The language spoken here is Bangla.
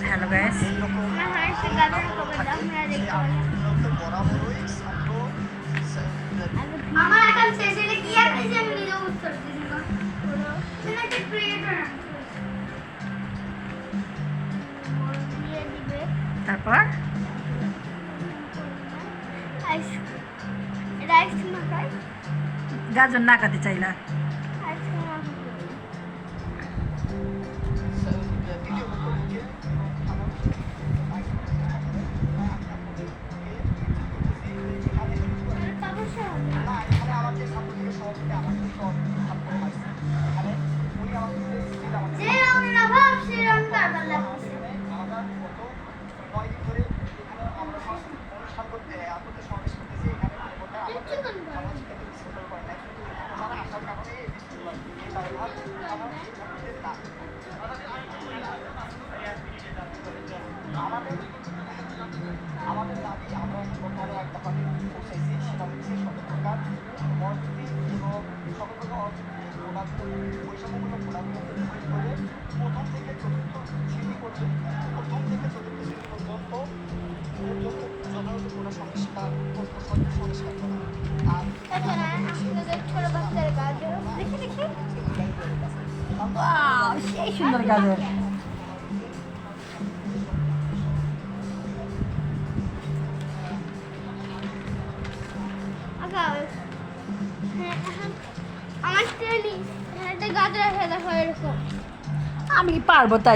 হ্যালো গাইস, আমার এখন শেষে কি আছে যে আমি নিজে উত্তর দিই না পুরো সেটা কি ক্রিয়েটর দিয়ে দিবে তারপর আইসক্রিম খাই গাজর না খাতে চাইলা? আইসক্রিম যে রঙের অভাব সে রঙ কারবার লাগছে আমাদের দাবি আমরা বর্তমানে একটা ভাবে পৌঁছাইছি, সেটা হচ্ছে সকল মজুরি এবং সকল প্রকার বৈষম্যমূলক প্রোডাক্ট করে প্রথম থেকে চতুর্থ শ্রেণী পর্যন্ত যথাযথ কোনো সংস্কার করা ছোট বাচ্চার গাজর দেখি দেখি ওয়াও, সেই সুন্দর গাজর। আমার ট্রেনিং একটা গাজর আছে দেখো এরকম আমি পারবো তাই।